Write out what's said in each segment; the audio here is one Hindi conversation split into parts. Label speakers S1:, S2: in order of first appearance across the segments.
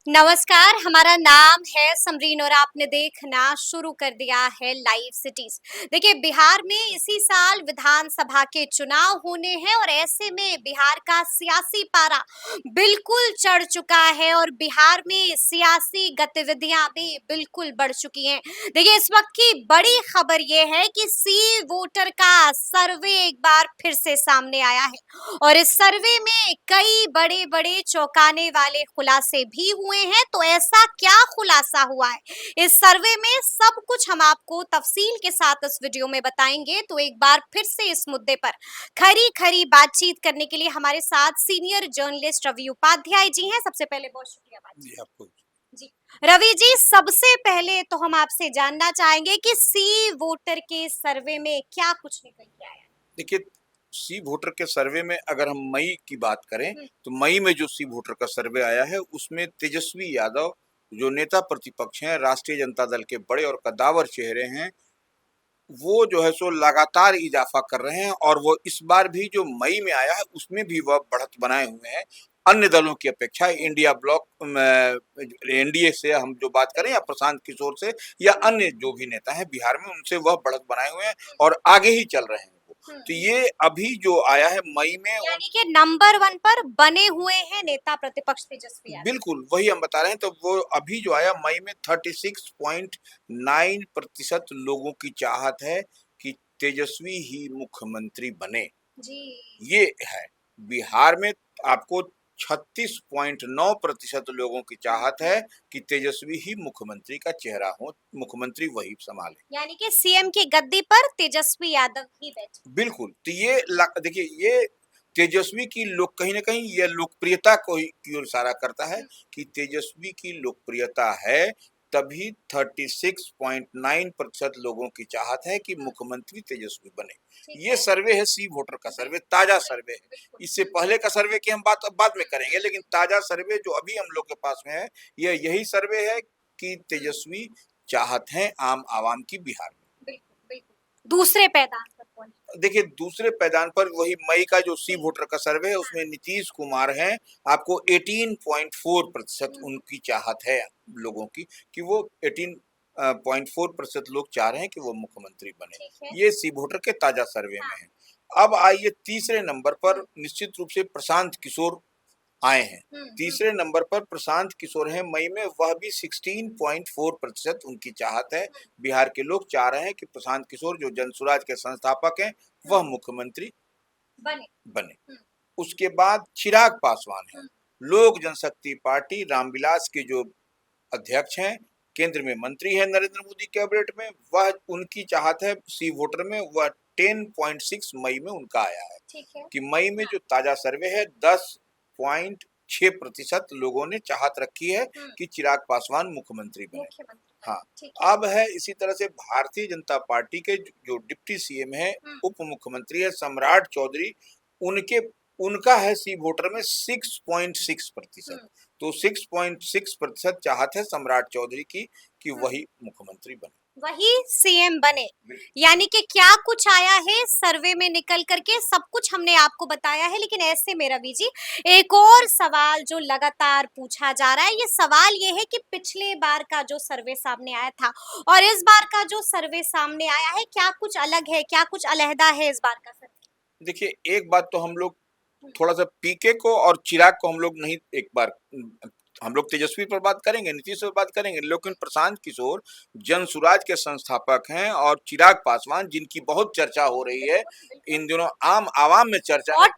S1: नमस्कार, हमारा नाम है समरीन और आपने देखना शुरू कर दिया है लाइव सिटीज। देखिए, बिहार में इसी साल विधानसभा के चुनाव होने हैं और ऐसे में बिहार का सियासी पारा बिल्कुल चढ़ चुका है और बिहार में सियासी गतिविधियां भी बिल्कुल बढ़ चुकी हैं। देखिए, इस वक्त की बड़ी खबर यह है कि सी वोटर का सर्वे एक बार फिर से सामने आया है और इस सर्वे में कई बड़े बड़े चौंकाने वाले खुलासे भी हुए हैं। तो ऐसा क्या खुलासा हुआ है इस सर्वे में, सब कुछ हम आपको तफसील के साथ इस वीडियो में बताएंगे। तो एक बार फिर से इस मुद्दे पर खरी खरी बातचीत करने के लिए हमारे साथ सीनियर जर्नलिस्ट रवि उपाध्याय जी हैं। सबसे पहले बहुत शुक्रिया बातचीत
S2: जी आपको।
S1: जी। रवि जी, सबसे पहले तो हम आपसे जानना चाहेंगे कि सी वोटर के सर्वे में क्या कुछ निकल के आया।
S2: देखिए, सी वोटर के सर्वे में अगर हम मई की बात करें
S1: हम्म,
S2: तो मई में जो सी वोटर का सर्वे आया है उसमें तेजस्वी यादव जो नेता प्रतिपक्ष हैं, राष्ट्रीय जनता दल के बड़े और कद्दावर चेहरे हैं, वो जो है सो लगातार इजाफा कर रहे हैं और वो इस बार भी जो मई में आया है उसमें भी वह बढ़त बनाए हुए हैं। अन्य दलों की अपेक्षा इंडिया ब्लॉक एनडीए से हम जो बात करें या प्रशांत किशोर से या अन्य जो भी नेता हैं बिहार में, उनसे वह बढ़त बनाए हुए हैं और आगे ही चल रहे हैं वो। तो ये अभी जो आया है मई में,
S1: यानी कि नंबर वन पर बने हुए हैं नेता प्रतिपक्ष तेजस्वी यादव।
S2: बिल्कुल वही हम बता रहे हैं। तो वो अभी जो आया मई में 36.9% लोगों की चाहत है कि तेजस्वी ही मुख्यमंत्री बने।
S1: जी।
S2: ये है बिहार में आपको 36.9% लोगों की चाहत है कि तेजस्वी ही मुख्यमंत्री का चेहरा हो, मुख्यमंत्री वही संभाले।
S1: यानी कि सीएम की गद्दी पर तेजस्वी यादव ही बैठे।
S2: बिल्कुल। तो ये देखिए, ये तेजस्वी की लोक कहीं न कहीं ये लोकप्रियता को ही की ओर इशारा करता है कि तेजस्वी की लोकप्रियता है, तभी 36.9% लोगों की चाहत है कि मुख्यमंत्री तेजस्वी बने। ये सर्वे है सी वोटर का सर्वे, ताज़ा सर्वे है। इससे पहले का सर्वे की हम बात अब बाद में करेंगे, लेकिन ताज़ा सर्वे जो अभी हम लोग के पास में है, ये यही सर्वे है कि तेजस्वी चाहत है आम आवाम की बिहार में।
S1: बिल्कुल, बिल्कुल। दूसरे पैदान पर कौन है?
S2: देखिए, दूसरे पैदान पर वही मई का जो सी वोटर का सर्वे है उसमें नीतीश कुमार हैं। आपको 18.4% उनकी चाहत है लोगों की कि वो 18.4% लोग चाह रहे हैं कि वो मुख्यमंत्री बने। ये सी वोटर के ताजा सर्वे में है। अब आइए तीसरे नंबर पर निश्चित रूप से प्रशांत किशोर आए हैं। तीसरे नंबर पर प्रशांत किशोर हैं मई में, वह भी 16.4% उनकी चाहत है। बिहार के लोग चाह रहे हैं कि प्रशांत किशोर जो जनसुराज के संस्थापक हैं वह मुख्यमंत्री
S1: बने।
S2: बने। उसके बाद चिराग पासवान हैं, लोक जनशक्ति पार्टी रामविलास के जो अध्यक्ष हैं, केंद्र में मंत्री है नरेंद्र मोदी कैबिनेट में, वह उनकी चाहत है सी वोटर में, वह 10.6 मई में उनका आया है कि मई में जो ताजा सर्वे है 10.6% लोगों ने चाहत रखी है कि चिराग पासवान मुख्यमंत्री बने। हाँ, अब है इसी तरह से भारतीय जनता पार्टी के जो डिप्टी सीएम है, उप मुख्यमंत्री है सम्राट चौधरी, उनके उनका है सी वोटर में 6.6%। तो 6.6% चाहत है सम्राट चौधरी की कि वही मुख्यमंत्री बने,
S1: वही सीएम बने। यानी कि क्या कुछ आया है सर्वे में निकल करके, सब कुछ हमने आपको बताया है। लेकिन ऐसे में रवि जी, एक और सवाल जो लगातार पूछा जा रहा है, ये सवाल ये है कि पिछले बार का जो सर्वे सामने आया था और इस बार का जो सर्वे सामने आया है, क्या कुछ अलग है, क्या कुछ अलहदा है इस बार का सर्वे?
S2: देखिए, एक बात तो हम लोग थोड़ा सा पीके को और चिराग को हम लोग नहीं, एक बार हम लोग तेजस्वी पर बात करेंगे, नीतीश पर बात करेंगे, लेकिन प्रशांत किशोर जनसुराज के संस्थापक हैं और चिराग पासवान जिनकी बहुत चर्चा हो रही है इन दिनों, आम आवाम में चर्चा है, हॉट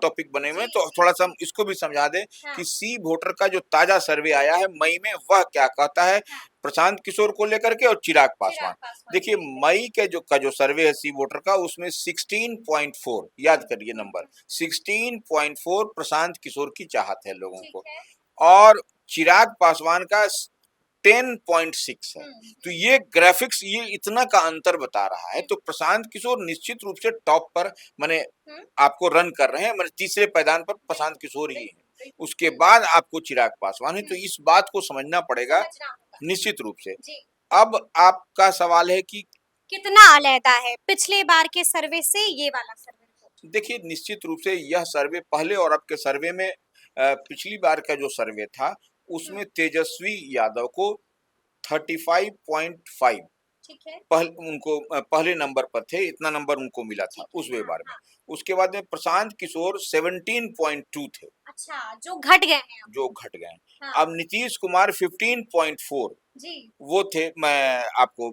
S2: टॉपिक बने हुए हैं। तो थोड़ा सा हम इसको भी समझा दें कि सी वोटर का जो ताजा सर्वे आया है मई में, वह क्या कहता है प्रशांत किशोर को लेकर के और चिराग पासवान। देखिए, मई के जो सर्वे है सी वोटर का, उसमें 16.4, याद करिए नंबर 16.4 प्रशांत किशोर की चाहत है लोगों को और चिराग पासवान का 10.6 है। तो ये ग्राफिक्स ये इतना का अंतर बता रहा है। तो प्रशांत किशोर निश्चित रूप से टॉप पर माने आपको रन कर रहे हैं, माने तीसरे पैदान पर प्रशांत किशोर ही है, उसके बाद आपको चिराग पासवान है। तो इस बात को समझना पड़ेगा निश्चित रूप से। अब आपका सवाल है कि
S1: कितना अलहदा है पिछले बार के सर्वे से ये वाला सर्वे?
S2: देखिए, निश्चित रूप से यह सर्वे पहले और अब के सर्वे में पिछली बार का जो सर्वे था उसमें तेजस्वी यादव को 35.5
S1: ठीक है।
S2: पहले नंबर पर थे, इतना नंबर उनको मिला था
S1: ठीक
S2: उस
S1: है, हाँ,
S2: व्यवहार में।
S1: हाँ।
S2: उसके बाद में प्रशांत किशोर 17.2 थे,
S1: अच्छा, जो घट गए हैं अब।
S2: जो घट गए।
S1: हाँ,
S2: अब नीतीश कुमार 15.4
S1: जी।
S2: वो थे। मैं आपको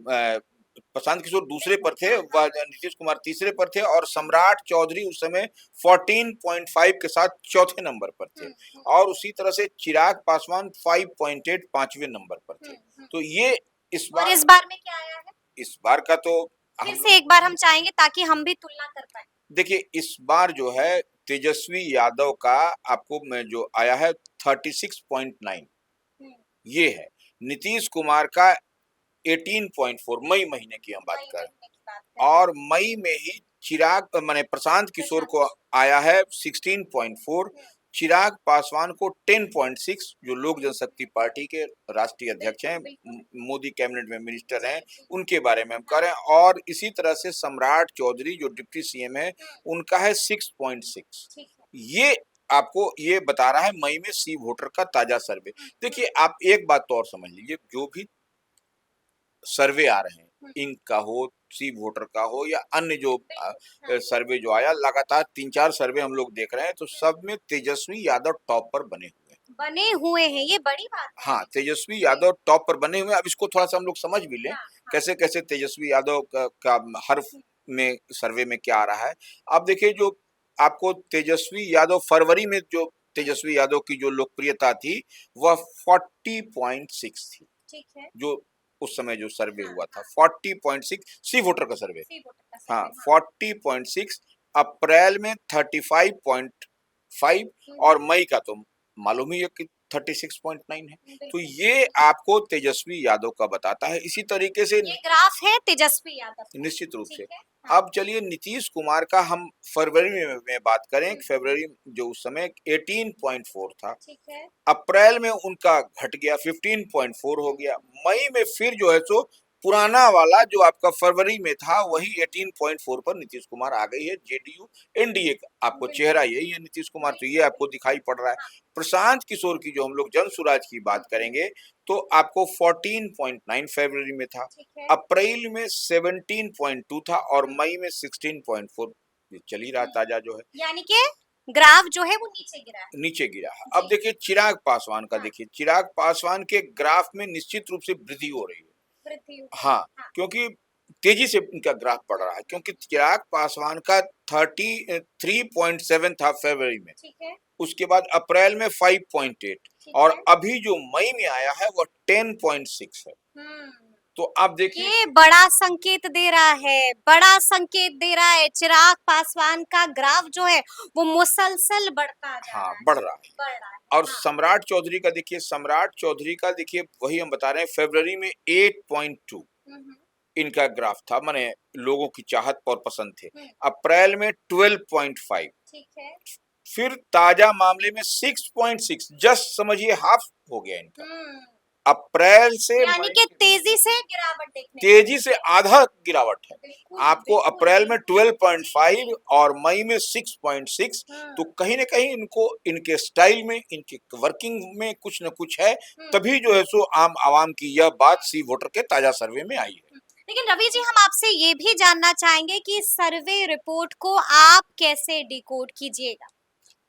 S2: प्रशांत किशोर दूसरे पर थे,
S1: हाँ, हाँ।
S2: नीतीश कुमार तीसरे पर थे, और सम्राट चौधरी उस समय 14.5 के साथ चौथे नंबर पर थे,
S1: हुँ,
S2: और उसी तरह से चिराग पासवान 5.8 पांचवें नंबर पर थे।
S1: हुँ।
S2: तो ये इस
S1: और
S2: बार
S1: इस बार में क्या आया है?
S2: इस बार का तो
S1: फिर
S2: हम
S1: से एक बार हम चाहेंगे ताकि हम भी तुलना कर पाएँ।
S2: देखिए, इस बार जो है तेजस्वी यादव का आपको मैं जो आया है 36.9
S1: हुँ,
S2: ये है। नीतीश कुमार का 18.4 मई महीने की हम बात
S1: मई
S2: करें,
S1: महीने की बात करें।
S2: और मई में ही चिराग माने प्रशांत किशोर को आया है 16.4,
S1: हुँ,
S2: चिराग पासवान को 10.6, जो लोक जनशक्ति पार्टी के राष्ट्रीय अध्यक्ष हैं,
S1: बिल्कुल।
S2: मोदी कैबिनेट में मिनिस्टर
S1: जी,
S2: हैं,
S1: जी।
S2: उनके बारे में हम कह रहे हैं। और इसी तरह से सम्राट चौधरी जो डिप्टी सीएम है,
S1: हुँ,
S2: उनका है 6.6।
S1: ठीक है।
S2: ये आपको ये बता रहा है मई में सी वोटर का ताजा सर्वे।
S1: हुँ,
S2: देखिए, आप एक बात तो और समझ लीजिए, जो भी सर्वे आ रहे हैं,
S1: हुँ,
S2: इंक का हो, सी वोटर का हो, या अन्य जो
S1: बिल्कुल, हाँ।
S2: सर्वे जो आया, लगातार 3-4 सर्वे हम लोग देख रहे हैं, तो
S1: हुँ,
S2: सब में तेजस्वी यादव टॉप पर बने हुए हैं।
S1: बने हुए हैं, ये बड़ी बात है।
S2: हाँ, तेजस्वी
S1: जी।
S2: यादव टॉप पर बने हुए हैं। अब इसको थोड़ा-सा हम लोग समझ भी लें,
S1: हाँ, हाँ।
S2: कैसे-कैसे तेजस्वी यादव का हर
S1: हुँ,
S2: में सर्वे में क्या आ रहा है। अब देखिए, जो आपको तेजस्वी यादव फरवरी में जो
S1: हुँ,
S2: तेजस्वी यादव की जो लोकप्रियता थी, वह 40.6 थी।
S1: ठीक है।
S2: जो उस समय जो सर्वे
S1: हाँ,
S2: हुआ था,
S1: हाँ।
S2: 40.6 सी वोटर का सर्वे।
S1: सी वोटर का
S2: हाँ,
S1: सर्वे, हाँ।
S2: 40.6, अप्रैल में 35.5,
S1: हुँ,
S2: और
S1: हुँ।
S2: मई का तो मालूम ही है कि 36.9 है। तो
S1: बिल्कुल।
S2: ये आपको तेजस्वी यादव का बताता है। इसी तरीके से
S1: ये ग्राफ है तेजस्वी यादव का।
S2: निश्चित रूप
S1: ठीक
S2: से।
S1: है। हाँ।
S2: अब चलिए नीतीश कुमार का हम फरवरी में बात करें।
S1: हुँ,
S2: फरवरी जो उस समय 18.4 था,
S1: ठीक है।
S2: अप्रैल में उनका घट गया, 15.4 हो
S1: हुँ,
S2: गया। मई में फिर जो है सो पुराना वाला जो आपका फरवरी में था, वही 18.4 पर नीतीश कुमार आ गई है। जेडीयू एनडीए का आपको
S1: बिल्कुल,
S2: चेहरा यही है नीतीश कुमार, तो ये
S1: बिल्कुल,
S2: आपको
S1: बिल्कुल।
S2: दिखाई पड़ रहा है।
S1: हाँ।
S2: प्रशांत किशोर की जो हम लोग जन सुराज की
S1: हुँ,
S2: बात
S1: हुँ,
S2: करेंगे, तो आपको 14.9 फरवरी में था,
S1: ठीक है।
S2: अप्रैल में 17.2 था, और
S1: हुँ,
S2: मई में 16.4। ये चल ही रहा
S1: हुँ।
S2: ताजा जो है,
S1: यानी कि ग्राफ जो है वो नीचे गिरा है।
S2: नीचे गिरा है। अब
S1: जी।
S2: देखिए चिराग पासवान का,
S1: हाँ,
S2: देखिए चिराग पासवान के ग्राफ में निश्चित रूप से वृद्धि हो रही है।
S1: वृद्धि हो रही
S2: हाँ,
S1: है। हाँ।
S2: क्योंकि तेजी से उनका ग्राफ बढ़ रहा है,
S1: हुँ,
S2: क्योंकि
S1: हुँ,
S2: चिराग पासवान का 33.7 था फरवरी में,
S1: ठीक है,
S2: उसके बाद अप्रैल में 5.8,
S1: ठीक
S2: और
S1: है।
S2: अभी जो मई में आया है वह 10.6 है।
S1: हुँ।
S2: तो आप देखिए,
S1: ये बड़ा संकेत दे रहा है, बड़ा संकेत दे रहा है। चिराग पासवान का ग्राफ जो है वो मुसलसल बढ़ता जा
S2: हाँ,
S1: रहा है,
S2: बढ़ रहा है।
S1: बढ़ रहा है।
S2: और
S1: हाँ।
S2: सम्राट चौधरी का देखिए, सम्राट चौधरी का देखिए, वही हम बता रहे हैं, फरवरी में 8.2
S1: हुँ, हुँ,
S2: इनका ग्राफ था, माने लोगों की चाहत और पसंद थे।
S1: हुँ,
S2: अप्रैल में 12.5,
S1: ठीक है।
S2: फिर ताजा मामले में 6.6, जस्ट समझिए हाफ हो गया इनका।
S1: हुँ,
S2: अप्रैल से
S1: यानी
S2: मई
S1: कि
S2: के
S1: तेज़ी से गिरावट देखने को
S2: तेजी
S1: मिल
S2: से
S1: रही है।
S2: आधा गिरावट है।
S1: बिल्कुल,
S2: आपको
S1: बिल्कुल,
S2: अप्रैल में
S1: बिल्कुल। जी,
S2: 12.5
S1: जी।
S2: और मई में 6.6। तो
S1: हुँ,
S2: कहीं न कहीं इनको, इनके स्टाइल में, इनके वर्किंग में कुछ न कुछ है,
S1: हुँ,
S2: तभी जो है सो आम आवाम की यह बात सी वोटर के ताजा सर्वे में आई है।
S1: हुँ। लेकिन रवि जी हम आपसे ये भी जानना चाहेंगे कि सर्वे रिपोर्ट को आप कैसे डिकोड कीजिएगा?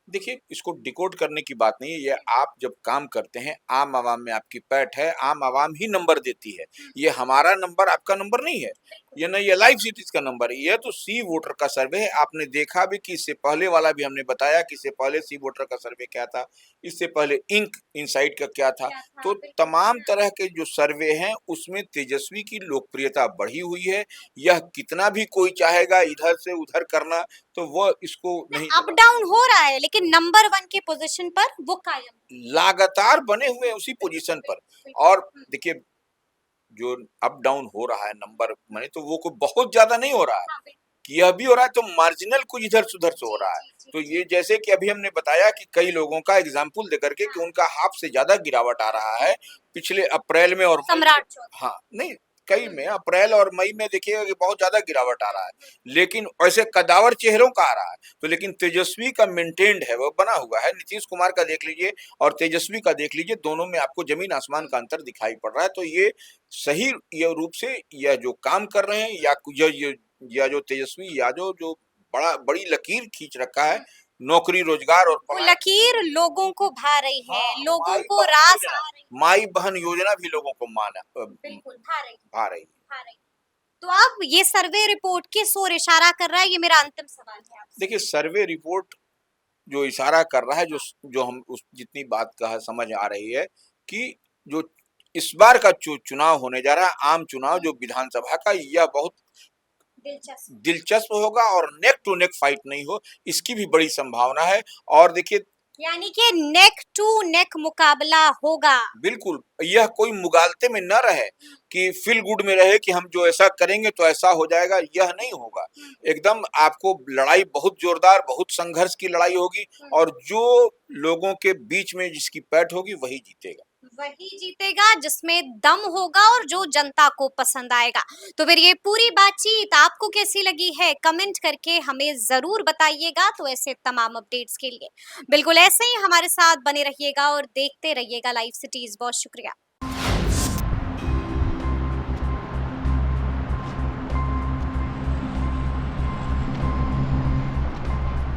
S2: देखिए, इसको डिकोड करने की बात नहीं है, ये
S1: हुँ,
S2: आप जब काम करते हैं, आम आवाम में आपकी पैठ है, आम आवाम ही नंबर देती है।
S1: हुँ,
S2: ये हमारा नंबर, आपका नंबर नहीं है।
S1: बिल्कुल।
S2: ये नहीं, ये लाइव सिटीज़ का नंबर है। ये तो सी वोटर का सर्वे है। आपने देखा भी कि इससे पहले वाला भी हमने बताया कि इससे पहले सी वोटर का सर्वे क्या था, इससे पहले इंक इनसाइट का क्या था।
S1: क्या था?
S2: तो
S1: बिल्कुल।
S2: तमाम
S1: हाँ,
S2: तरह के जो सर्वे हैं, उसमें तेजस्वी की लोकप्रियता बढ़ी हुई है। यह कितना भी कोई चाहेगा इधर से उधर करना, तो वह इसको नहीं
S1: अप
S2: बता
S1: डाउन हो रहा है लेकिन नंबर 1 की पोज़ीशन पर वो कायम है।
S2: लगातार बने हुए हैं उसी
S1: बिल्कुल,
S2: पोजीशन पर।
S1: बिल्कुल, बिल्कुल।
S2: और
S1: हुँ,
S2: देखिए, जो अप डाउन हो रहा है नंबर माने, तो वो कोई बहुत ज्यादा नहीं हो रहा है,
S1: हाँ, बिल्कुल।
S2: कि यह भी हो रहा है तो मार्जिनल कुछ इधर से उधर से हो
S1: जी,
S2: रहा है।
S1: जी, जी,
S2: तो
S1: जी।
S2: ये जैसे कि अभी हमने बताया कि कई लोगों का एग्जाम्पल देकर के कि
S1: हाँ।
S2: उनका हाफ से ज्यादा गिरावट आ रहा
S1: हुँ,
S2: है
S1: हुँ।
S2: पिछले अप्रैल में और मई में।
S1: सम्राट चौधरी।
S2: हाँ, नहीं, कई में अप्रैल और मई में देखिएगा कि बहुत ज्यादा गिरावट आ रहा है, लेकिन ऐसे कदावर चेहरों का आ रहा है। तो लेकिन तेजस्वी का मेंटेन्ड है, वो बना हुआ है। नीतीश कुमार का देख लीजिए और तेजस्वी का देख लीजिए, दोनों में आपको जमीन आसमान का अंतर दिखाई पड़ रहा है। तो ये सही ये रूप से यह जो काम कर रहे हैं, या जो तेजस्वी यादव जो बड़ी लकीर खींच रखा है, नौकरी रोजगार और
S1: वो
S2: पलायन।
S1: लकीर लोगों को भा रही है,
S2: हाँ,
S1: लोगों को रास आ रही है।
S2: माई बहन योजना भी लोगों को
S1: बिल्कुल भा रही है,
S2: भा रही है।
S1: भा रही है। तो अब ये सर्वे रिपोर्ट किस ओर इशारा कर रहा है, ये मेरा अंतिम सवाल है आपसे।
S2: देखिए, सर्वे रिपोर्ट जो इशारा कर रहा है, जो हम उस जितनी बात का समझ आ रही है कि जो इस बार का जो चुनाव होने जा रहा है, आम चुनाव जो विधानसभा का, यह बहुत दिलचस्प होगा और नेक टू नेक फाइट नहीं हो, इसकी भी बड़ी संभावना है। और देखिए,
S1: यानी कि नेक टू नेक मुकाबला होगा।
S2: बिल्कुल, यह कोई मुगालते में न रहे कि फील गुड में रहे कि हम जो ऐसा करेंगे तो ऐसा हो जाएगा, यह नहीं होगा। एकदम आपको लड़ाई बहुत जोरदार, बहुत संघर्ष की लड़ाई होगी, और जो लोगों के बीच में जिसकी पैठ होगी वही जीतेगा।
S1: वही जीतेगा जिसमें दम होगा और जो जनता को पसंद आएगा। तो फिर ये पूरी बातचीत आपको कैसी लगी है, कमेंट करके हमें जरूर बताइएगा। तो ऐसे तमाम अपडेट्स के लिए बिल्कुल ऐसे ही हमारे साथ बने रहिएगा और देखते रहिएगा लाइव सिटीज। बहुत शुक्रिया।